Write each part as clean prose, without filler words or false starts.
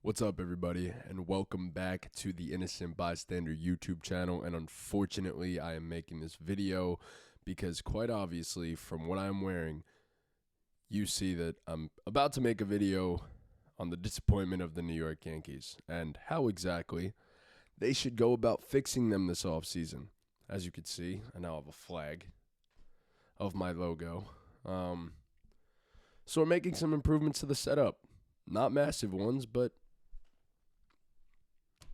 What's up, everybody, and welcome back to the Innocent Bystander YouTube channel. And unfortunately, I am making this video because, quite obviously, from what I'm wearing, you see that I'm about to make a video on the disappointment of the New York Yankees and how exactly they should go about fixing them this offseason. As you can see, I now have a flag of my logo. So we're making some improvements to the setup. Not massive ones, but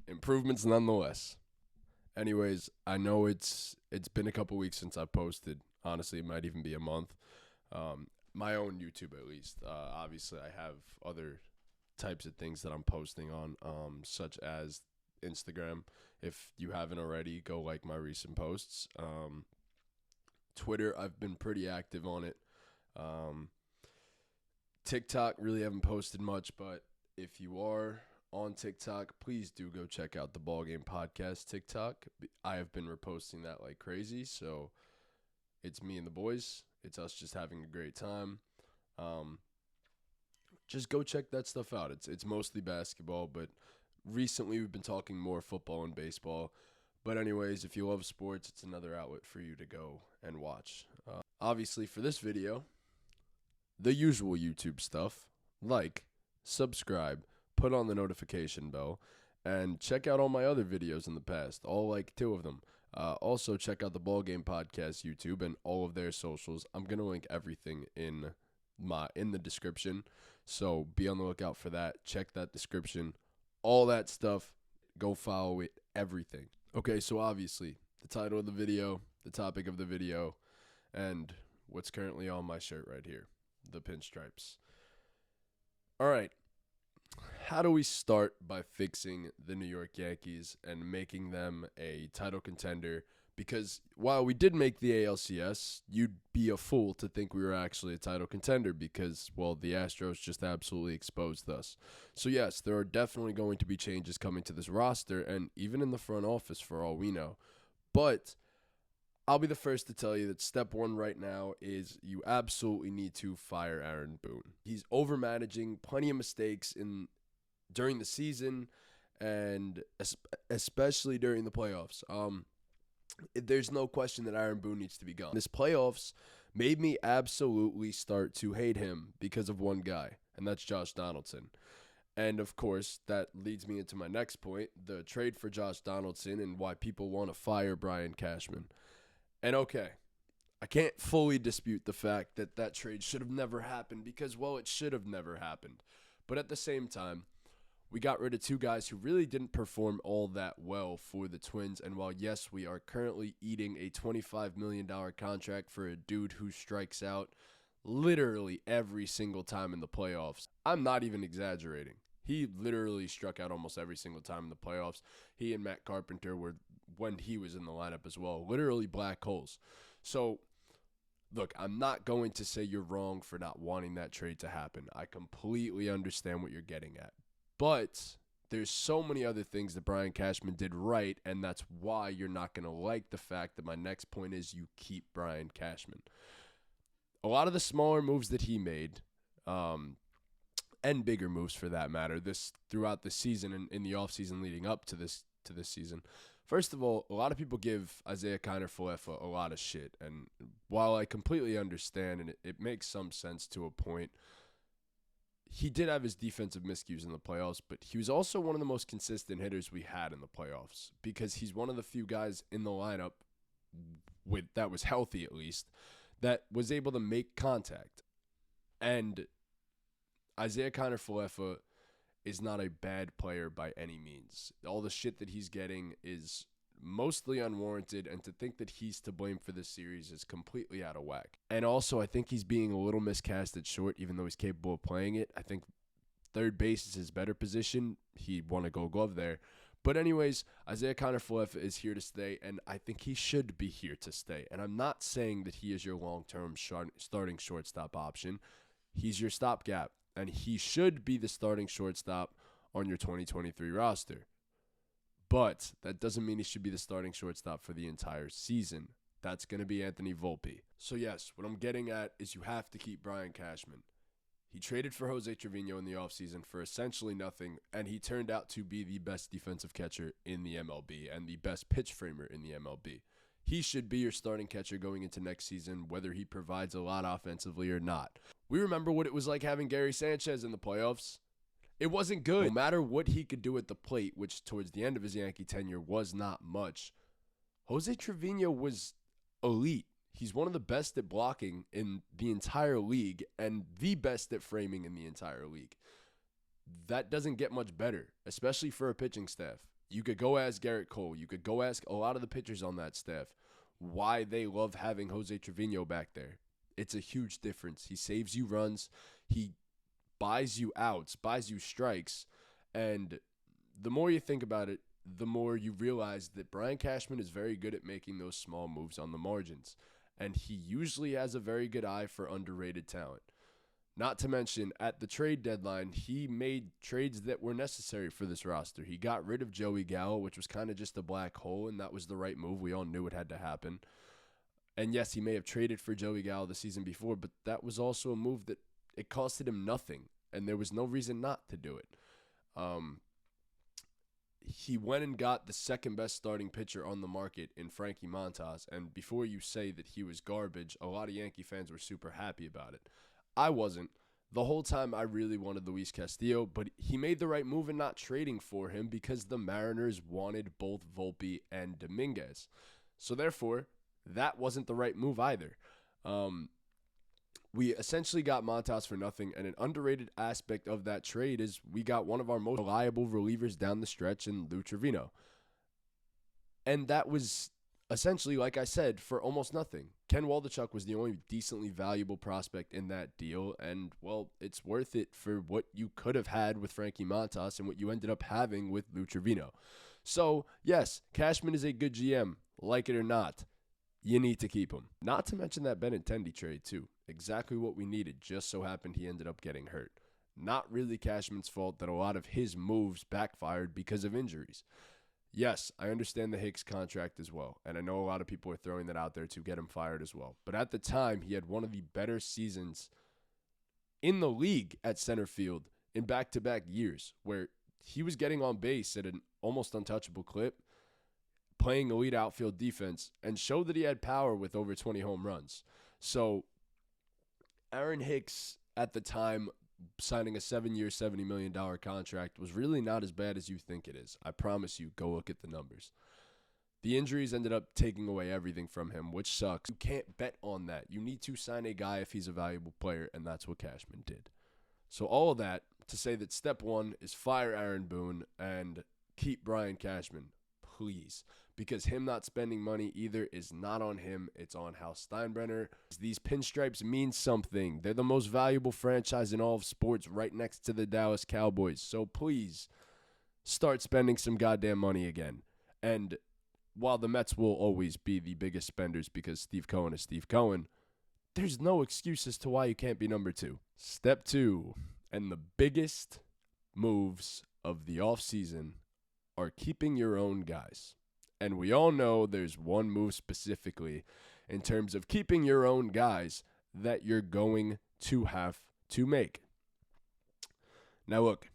improvements nonetheless. Anyways, I know it's been a couple weeks since I posted. Honestly, it might even be a month. My own YouTube, at least. Obviously, I have other types of things that I'm posting on, such as Instagram. If you haven't already, go like my recent posts. Twitter, I've been pretty active on it. TikTok, really haven't posted much, but if you are on TikTok, please do go check out the Ball Game Podcast TikTok. I have been reposting that like crazy, so it's me and the boys. It's us just having a great time. Just go check that stuff out. It's mostly basketball, but recently we've been talking more football and baseball. But anyways, if you love sports, it's another outlet for you to go and watch. Obviously, for this video, the usual YouTube stuff, like, subscribe, put on the notification bell, and check out all my other videos in the past, all like 2 of them. Also, check out the Ball Game Podcast YouTube and all of their socials. I'm going to link everything in the description, so be on the lookout for that. Check that description, all that stuff. Go follow it, everything. Okay, so obviously, the title of the video, the topic of the video, and what's currently on my shirt right here, the pinstripes. All right. How do we start by fixing the New York Yankees and making them a title contender? Because while we did make the ALCS, you'd be a fool to think we were actually a title contender because, well, the Astros just absolutely exposed us. So, yes, there are definitely going to be changes coming to this roster and even in the front office for all we know. But I'll be the first to tell you that step 1 right now is you absolutely need to fire Aaron Boone. He's overmanaging, plenty of mistakes during the season, and especially during the playoffs. There's no question that Aaron Boone needs to be gone. This playoffs made me absolutely start to hate him because of one guy, and that's Josh Donaldson. And, of course, that leads me into my next point, the trade for Josh Donaldson and why people want to fire Brian Cashman. And okay, I can't fully dispute the fact that that trade should have never happened because, well, it should have never happened. But at the same time, we got rid of 2 guys who really didn't perform all that well for the Twins. And while, yes, we are currently eating a $25 million contract for a dude who strikes out literally every single time in the playoffs, I'm not even exaggerating. He literally struck out almost every single time in the playoffs. He and Matt Carpenter were, when he was in the lineup as well, literally black holes. So, look, I'm not going to say you're wrong for not wanting that trade to happen. I completely understand what you're getting at. But there's so many other things that Brian Cashman did right, and that's why you're not going to like the fact that my next point is you keep Brian Cashman. A lot of the smaller moves that he made, and bigger moves for that matter, this throughout the season and in the offseason leading up to this season. First of all, a lot of people give Isaiah Kiner-Falefa a lot of shit, and while I completely understand and it makes some sense to a point, he did have his defensive miscues in the playoffs, but he was also one of the most consistent hitters we had in the playoffs because he's one of the few guys in the lineup that was healthy at least that was able to make contact. And Isaiah Kiner-Falefa is not a bad player by any means. All the shit that he's getting is mostly unwarranted, and to think that he's to blame for this series is completely out of whack. And also, I think he's being a little miscast at short, even though he's capable of playing it. I think third base is his better position. He won a Gold Glove there. But anyways, Isaiah Kiner-Falefa is here to stay, and I think he should be here to stay. And I'm not saying that he is your long-term starting shortstop option. He's your stopgap, and he should be the starting shortstop on your 2023 roster. But that doesn't mean he should be the starting shortstop for the entire season. That's going to be Anthony Volpe. So yes, what I'm getting at is you have to keep Brian Cashman. He traded for Jose Trevino in the offseason for essentially nothing, and he turned out to be the best defensive catcher in the MLB and the best pitch framer in the MLB. He should be your starting catcher going into next season, whether he provides a lot offensively or not. We remember what it was like having Gary Sanchez in the playoffs. It wasn't good. No matter what he could do at the plate, which towards the end of his Yankee tenure was not much, Jose Trevino was elite. He's one of the best at blocking in the entire league and the best at framing in the entire league. That doesn't get much better, especially for a pitching staff. You could go ask Garrett Cole. You could go ask a lot of the pitchers on that staff why they love having Jose Trevino back there. It's a huge difference. He saves you runs. He buys you outs, buys you strikes. And the more you think about it, the more you realize that Brian Cashman is very good at making those small moves on the margins. And he usually has a very good eye for underrated talent. Not to mention, at the trade deadline, he made trades that were necessary for this roster. He got rid of Joey Gallo, which was kind of just a black hole, and that was the right move. We all knew it had to happen. And yes, he may have traded for Joey Gallo the season before, but that was also a move that it costed him nothing, and there was no reason not to do it. He went and got the second best starting pitcher on the market in Frankie Montas, and before you say that he was garbage, a lot of Yankee fans were super happy about it. I wasn't. The whole time I really wanted Luis Castillo, but he made the right move in not trading for him because the Mariners wanted both Volpe and Dominguez. So therefore, that wasn't the right move either. We essentially got Montas for nothing, and an underrated aspect of that trade is we got one of our most reliable relievers down the stretch in Lou Trevino. And that was essentially, like I said, for almost nothing. Ken Waldichuk was the only decently valuable prospect in that deal, and, well, it's worth it for what you could have had with Frankie Montas and what you ended up having with Lou Trevino. So, yes, Cashman is a good GM, like it or not. You need to keep him. Not to mention that Benintendi trade, too. Exactly what we needed, just so happened he ended up getting hurt. Not really Cashman's fault that a lot of his moves backfired because of injuries. Yes, I understand the Hicks contract as well, and I know a lot of people are throwing that out there to get him fired as well. But at the time, he had one of the better seasons in the league at center field in back-to-back years, where he was getting on base at an almost untouchable clip, playing elite outfield defense, and showed that he had power with over 20 home runs. So Aaron Hicks, at the time, signing a 7-year, $70 million contract was really not as bad as you think it is. I promise you, go look at the numbers. The injuries ended up taking away everything from him, which sucks. You can't bet on that. You need to sign a guy if he's a valuable player, and that's what Cashman did. So all of that to say that step one is fire Aaron Boone and keep Brian Cashman, please. Because him not spending money either is not on him. It's on Hal Steinbrenner. These pinstripes mean something. They're the most valuable franchise in all of sports right next to the Dallas Cowboys. So please start spending some goddamn money again. And while the Mets will always be the biggest spenders because Steve Cohen is Steve Cohen, there's no excuse as to why you can't be number two. Step two, and the biggest moves of the offseason are keeping your own guys. And we all know there's one move specifically in terms of keeping your own guys that you're going to have to make. Now look,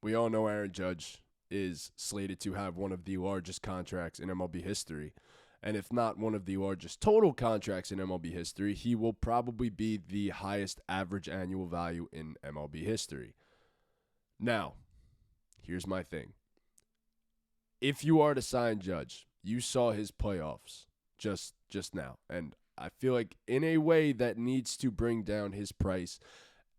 we all know Aaron Judge is slated to have one of the largest contracts in MLB history. And if not one of the largest total contracts in MLB history, he will probably be the highest average annual value in MLB history. Now, here's my thing. If you are to sign Judge, you saw his playoffs just now. And I feel like in a way that needs to bring down his price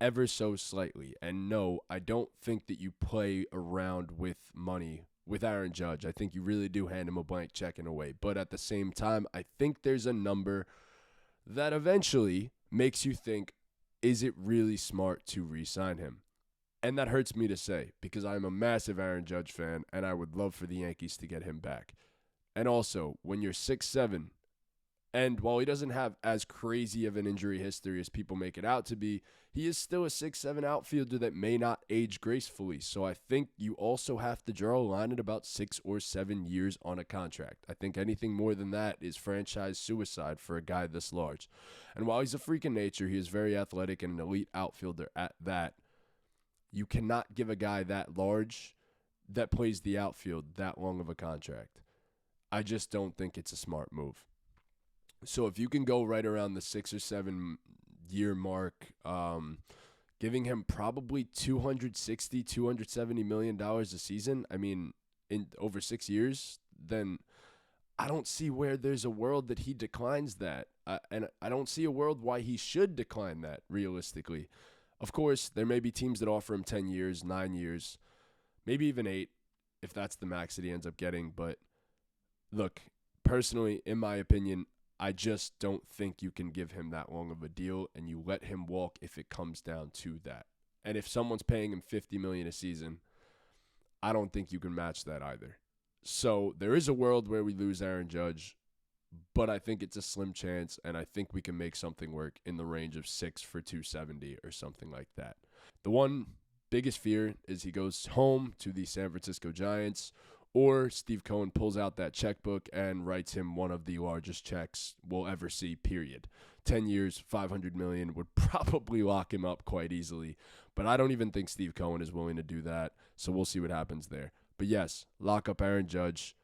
ever so slightly. And no, I don't think that you play around with money with Aaron Judge. I think you really do hand him a blank check in a way. But at the same time, I think there's a number that eventually makes you think, is it really smart to re-sign him? And that hurts me to say because I'm a massive Aaron Judge fan and I would love for the Yankees to get him back. And also, when you're 6'7", And while he doesn't have as crazy of an injury history as people make it out to be, he is still a 6'7" outfielder that may not age gracefully. So I think you also have to draw a line at about 6 or 7 years on a contract. I think anything more than that is franchise suicide for a guy this large. And while he's a freak in nature, he is very athletic and an elite outfielder at that. You cannot give a guy that large that plays the outfield that long of a contract. I just don't think it's a smart move. So if you can go right around the 6 or 7 year mark, giving him probably $260, $270 million a season, I mean, in over 6 years, then I don't see where there's a world that he declines that. And I don't see a world why he should decline that, realistically. Of course, there may be teams that offer him 10 years, 9 years, maybe even 8, if that's the max that he ends up getting. But look, personally, in my opinion, I just don't think you can give him that long of a deal, and you let him walk if it comes down to that. And if someone's paying him $50 million a season, I don't think you can match that either. So there is a world where we lose Aaron Judge, but I think it's a slim chance, and I think we can make something work in the range of 6 for $270 or something like that. The one biggest fear is he goes home to the San Francisco Giants, or Steve Cohen pulls out that checkbook and writes him one of the largest checks we'll ever see, period. 10 years, $500 million would probably lock him up quite easily. But I don't even think Steve Cohen is willing to do that, so we'll see what happens there. But yes, lock up Aaron Judge,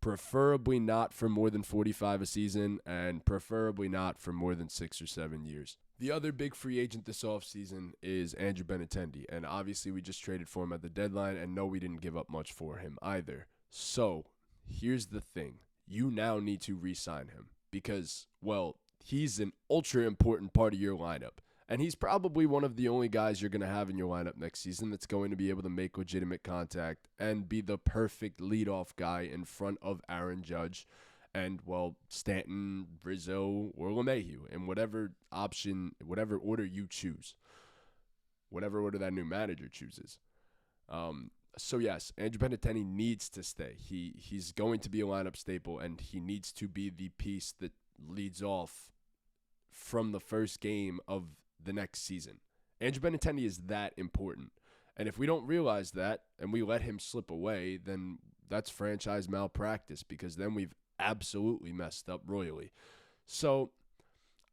preferably not for more than 45 a season, and preferably not for more than 6 or 7 years. The other big free agent this offseason is Andrew Benintendi, and obviously we just traded for him at the deadline, and no, we didn't give up much for him either. So, here's the thing. You now need to re-sign him because, well, he's an ultra-important part of your lineup, and he's probably one of the only guys you're going to have in your lineup next season that's going to be able to make legitimate contact and be the perfect leadoff guy in front of Aaron Judge and, well, Stanton, Rizzo, or LeMahieu, in whatever option, whatever order you choose, whatever order that new manager chooses. So, yes, Andrew Benintendi needs to stay. He's going to be a lineup staple, and he needs to be the piece that leads off from the first game of the next season. Andrew Benintendi is that important. And if we don't realize that and we let him slip away, then that's franchise malpractice because then we've absolutely messed up royally. So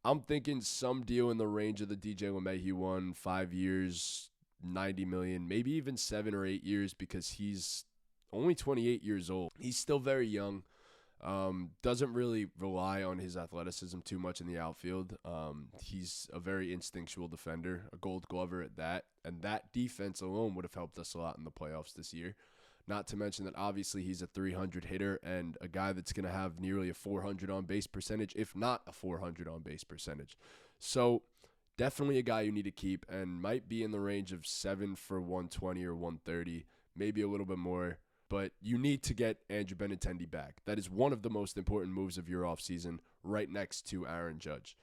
I'm thinking some deal in the range of the DJ LeMahieu one, 5 years, $90 million, maybe even 7 or 8 years because he's only 28 years old. He's still very young. Doesn't really rely on his athleticism too much in the outfield. He's a very instinctual defender, a gold glover at that, and that defense alone would have helped us a lot in the playoffs this year. Not to mention that obviously he's a 300 hitter and a guy that's going to have nearly a 400 on-base percentage, if not a 400 on-base percentage. So definitely a guy you need to keep and might be in the range of 7 for 120 or 130, maybe a little bit more. But you need to get Andrew Benintendi back. That is one of the most important moves of your offseason, right next to Aaron Judge.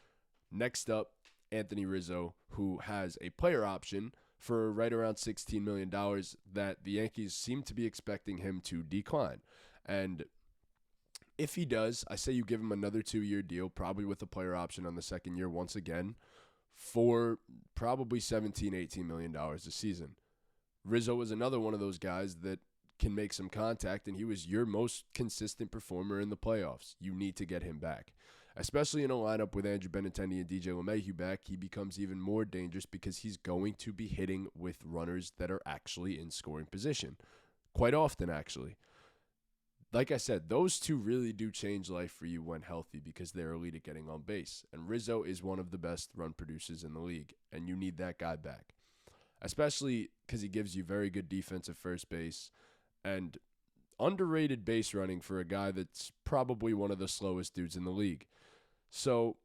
Next up, Anthony Rizzo, who has a player option for right around $16 million that the Yankees seem to be expecting him to decline. And if he does, I say you give him another 2-year deal, probably with a player option on the second year once again, for probably $17, $18 million a season. Rizzo is another one of those guys that can make some contact, and he was your most consistent performer in the playoffs. You need to get him back. Especially in a lineup with Andrew Benintendi and DJ LeMahieu back, he becomes even more dangerous because he's going to be hitting with runners that are actually in scoring position. Quite often, actually. Like I said, those two really do change life for you when healthy because they're elite at getting on base. And Rizzo is one of the best run producers in the league, and you need that guy back. Especially because he gives you very good defense at first base and underrated base running for a guy that's probably one of the slowest dudes in the league. So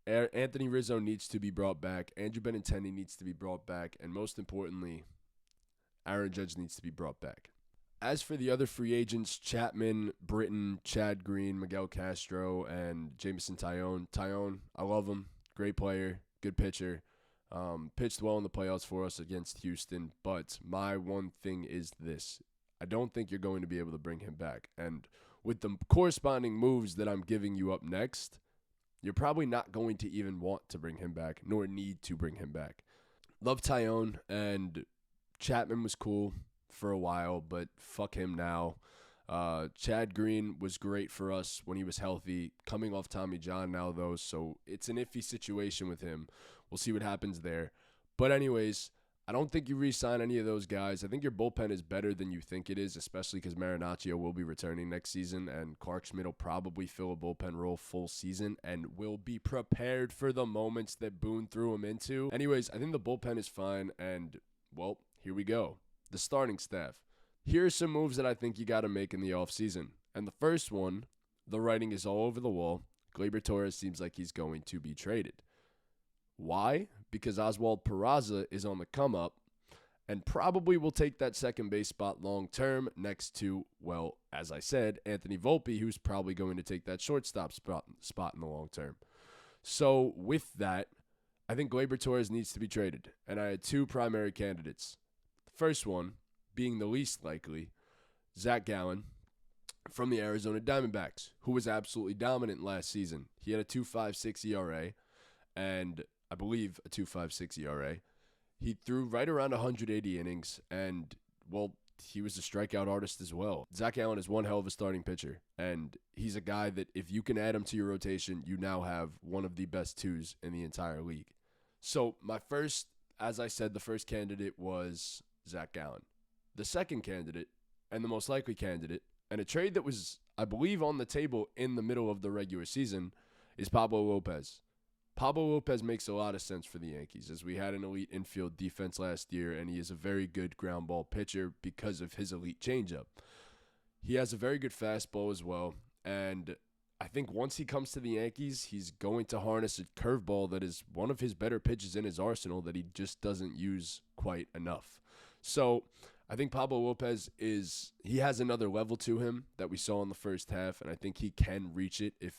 Anthony Rizzo needs to be brought back. Andrew Benintendi needs to be brought back. And most importantly, Aaron Judge needs to be brought back. As for the other free agents, Chapman, Britton, Chad Green, Miguel Castro, and Jameson Taillon. Taillon, I love him. Great player, good pitcher. Pitched well in the playoffs for us against Houston. But my one thing is this. I don't think you're going to be able to bring him back. And with the corresponding moves that I'm giving you up next, you're probably not going to even want to bring him back, nor need to bring him back. Love Tyone, and Chapman was cool for a while, but fuck him now. Chad Green was great for us when he was healthy. Coming off Tommy John now, though, so it's an iffy situation with him. We'll see what happens there. But anyways, I don't think you re-sign any of those guys. I think your bullpen is better than you think it is, especially because Marinaccio will be returning next season, and Clark Schmidt will probably fill a bullpen role full season and will be prepared for the moments that Boone threw him into. Anyways, I think the bullpen is fine, and, well, here we go. The starting staff. Here are some moves that I think you got to make in the offseason. And the first one, the writing is all over the wall. Gleyber Torres seems like he's going to be traded. Why? Because Oswald Peraza is on the come up and probably will take that second base spot long term next to, well, as I said, Anthony Volpe, who's probably going to take that shortstop spot in the long term. So with that, I think Gleyber Torres needs to be traded. And I had two primary candidates. The first one being the least likely, Zach Gallen from the Arizona Diamondbacks, who was absolutely dominant last season. He had a 2.56 ERA and I believe a 2.56 ERA. He threw right around 180 innings, and, well, he was a strikeout artist as well. Zach Gallen is one hell of a starting pitcher, and he's a guy that if you can add him to your rotation, you now have one of the best twos in the entire league. So my first, as I said, the first candidate was Zach Gallen. The second candidate, and the most likely candidate, and a trade that was, I believe, on the table in the middle of the regular season, is Pablo Lopez. Pablo Lopez makes a lot of sense for the Yankees, as we had an elite infield defense last year, and he is a very good ground ball pitcher because of his elite changeup. He has a very good fastball as well, and I think once he comes to the Yankees, he's going to harness a curveball that is one of his better pitches in his arsenal that he just doesn't use quite enough. So I think Pablo Lopez he has another level to him that we saw in the first half, and I think he can reach it if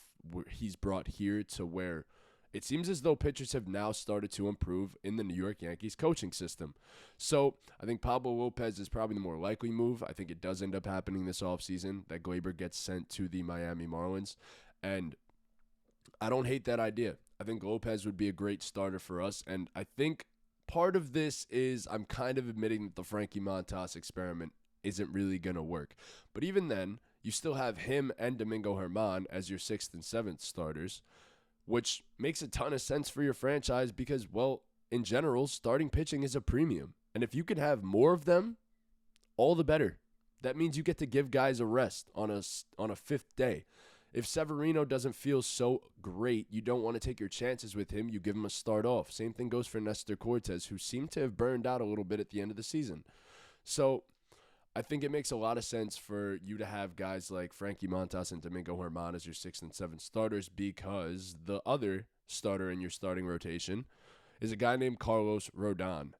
he's brought here to where it seems as though pitchers have now started to improve in the New York Yankees coaching system. So I think Pablo Lopez is probably the more likely move. I think it does end up happening this offseason that Gleyber gets sent to the Miami Marlins. And I don't hate that idea. I think Lopez would be a great starter for us. And I think part of this is I'm kind of admitting that the Frankie Montas experiment isn't really going to work. But even then, you still have him and Domingo Germán as your 6th and 7th starters, which makes a ton of sense for your franchise because, well, in general, starting pitching is a premium. And if you can have more of them, all the better. That means you get to give guys a rest on a fifth day. If Severino doesn't feel so great, you don't want to take your chances with him. You give him a start off. Same thing goes for Nestor Cortes, who seemed to have burned out a little bit at the end of the season. So I think it makes a lot of sense for you to have guys like Frankie Montas and Domingo Germán as your 6th and 7th starters because the other starter in your starting rotation is a guy named Carlos Rodon.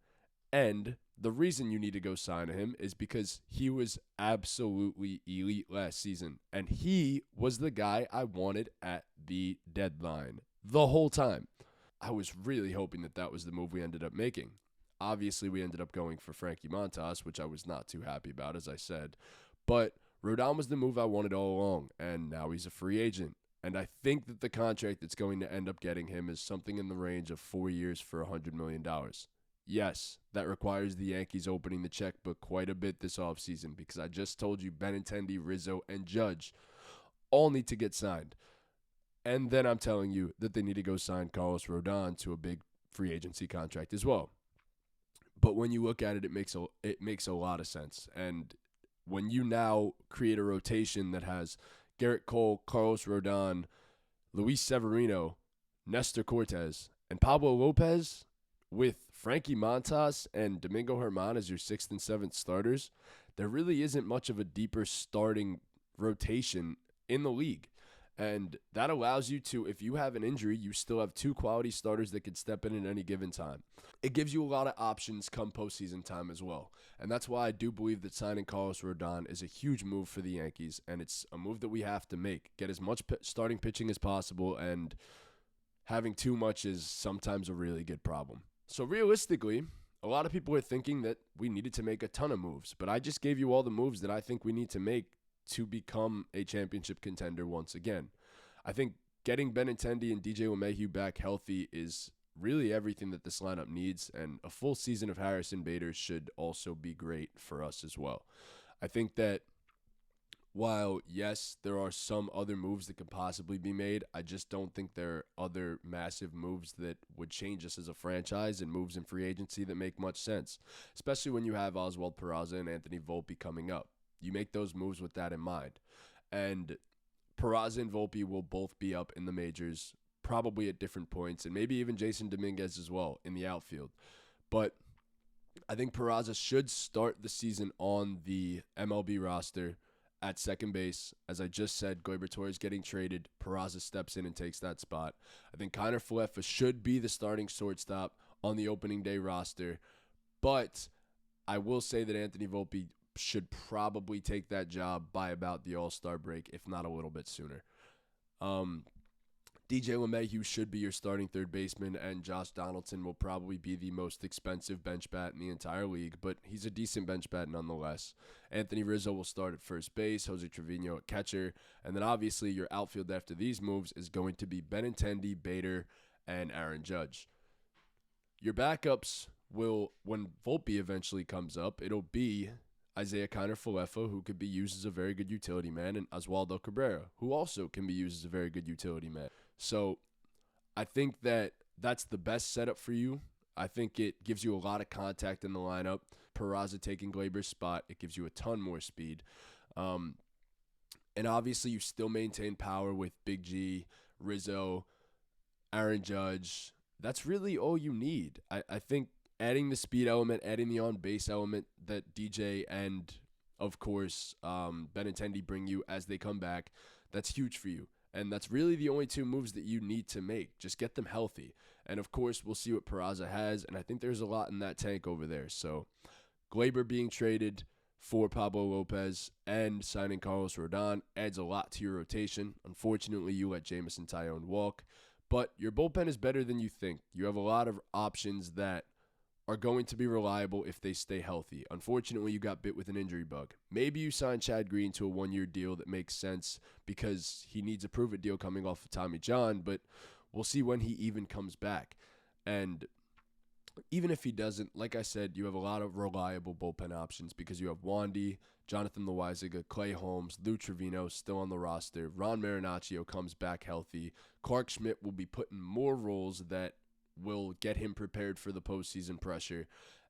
And the reason you need to go sign him is because he was absolutely elite last season. And he was the guy I wanted at the deadline the whole time. I was really hoping that was the move we ended up making. Obviously, we ended up going for Frankie Montas, which I was not too happy about, as I said. But Rodon was the move I wanted all along, and now he's a free agent. And I think that the contract that's going to end up getting him is something in the range of 4 years for $100 million. Yes, that requires the Yankees opening the checkbook quite a bit this offseason because I just told you Benintendi, Rizzo, and Judge all need to get signed. And then I'm telling you that they need to go sign Carlos Rodon to a big free agency contract as well. But when you look at it, it makes a lot of sense. And when you now create a rotation that has Garrett Cole, Carlos Rodon, Luis Severino, Nestor Cortes, and Pablo Lopez with Frankie Montas and Domingo Germán as your 6th and 7th starters, there really isn't much of a deeper starting rotation in the league. And that allows you to, if you have an injury, you still have 2 quality starters that could step in at any given time. It gives you a lot of options come postseason time as well. And that's why I do believe that signing Carlos Rodon is a huge move for the Yankees, and it's a move that we have to make. Get as much starting pitching as possible, and having too much is sometimes a really good problem. So realistically, a lot of people are thinking that we needed to make a ton of moves, but I just gave you all the moves that I think we need to make to become a championship contender once again. I think getting Benintendi and DJ LeMahieu back healthy is really everything that this lineup needs, and a full season of Harrison Bader should also be great for us as well. I think that while, yes, there are some other moves that could possibly be made, I just don't think there are other massive moves that would change us as a franchise and moves in free agency that make much sense, especially when you have Oswald Peraza and Anthony Volpe coming up. You make those moves with that in mind. And Peraza and Volpe will both be up in the majors, probably at different points, and maybe even Jason Dominguez as well in the outfield. But I think Peraza should start the season on the MLB roster at second base. As I just said, Gleyber Torres getting traded. Peraza steps in and takes that spot. I think Kiner Falefa should be the starting shortstop on the opening day roster. But I will say that Anthony Volpe should probably take that job by about the All-Star break, if not a little bit sooner. DJ LeMahieu should be your starting third baseman, and Josh Donaldson will probably be the most expensive bench bat in the entire league, but he's a decent bench bat nonetheless. Anthony Rizzo will start at first base, Jose Trevino at catcher, and then obviously your outfield after these moves is going to be Benintendi, Bader, and Aaron Judge. Your backups will, when Volpe eventually comes up, it'll be Isaiah Kiner Falefa, who could be used as a very good utility man, and Oswaldo Cabrera, who also can be used as a very good utility man. So I think that that's the best setup for you. I think it gives you a lot of contact in the lineup. Peraza taking Gleyber's spot, it gives you a ton more speed. And obviously you still maintain power with Big G, Rizzo, Aaron Judge. That's really all you need. I think adding the speed element, adding the on-base element that DJ and, of course, Benintendi bring you as they come back, that's huge for you. And that's really the only two moves that you need to make. Just get them healthy. And, of course, we'll see what Peraza has, and I think there's a lot in that tank over there. So Gleyber being traded for Pablo Lopez and signing Carlos Rodon adds a lot to your rotation. Unfortunately, you let Jameson Taillon walk. But your bullpen is better than you think. You have a lot of options that are going to be reliable if they stay healthy. Unfortunately, you got bit with an injury bug. Maybe you sign Chad Green to a one-year deal that makes sense because he needs a prove-it deal coming off of Tommy John, but we'll see when he even comes back. And even if he doesn't, like I said, you have a lot of reliable bullpen options because you have Wandy, Jonathan Loaizaga, Clay Holmes, Lou Trevino still on the roster. Ron Marinaccio comes back healthy. Clark Schmidt will be put in more roles that will get him prepared for the postseason pressure.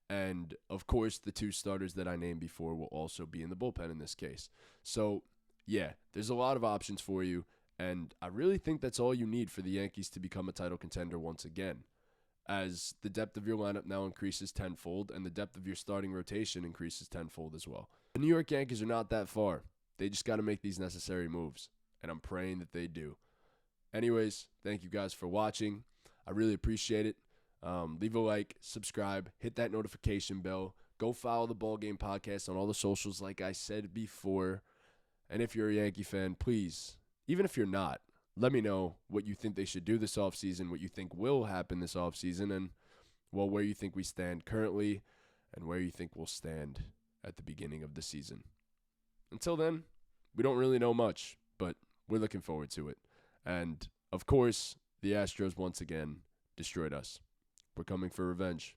And, of course, the two starters that I named before will also be in the bullpen in this case. So, yeah, there's a lot of options for you, and I really think that's all you need for the Yankees to become a title contender once again, as the depth of your lineup now increases tenfold, and the depth of your starting rotation increases tenfold as well. The New York Yankees are not that far. They just got to make these necessary moves, and I'm praying that they do. Anyways, thank you guys for watching. I really appreciate it. Leave a like, subscribe, hit that notification bell. Go follow the Ball Game Podcast on all the socials like I said before. And if you're a Yankee fan, please, even if you're not, let me know what you think they should do this offseason, what you think will happen this offseason, and, well, where you think we stand currently and where you think we'll stand at the beginning of the season. Until then, we don't really know much, but we're looking forward to it. And, of course, the Astros once again destroyed us. We're coming for revenge.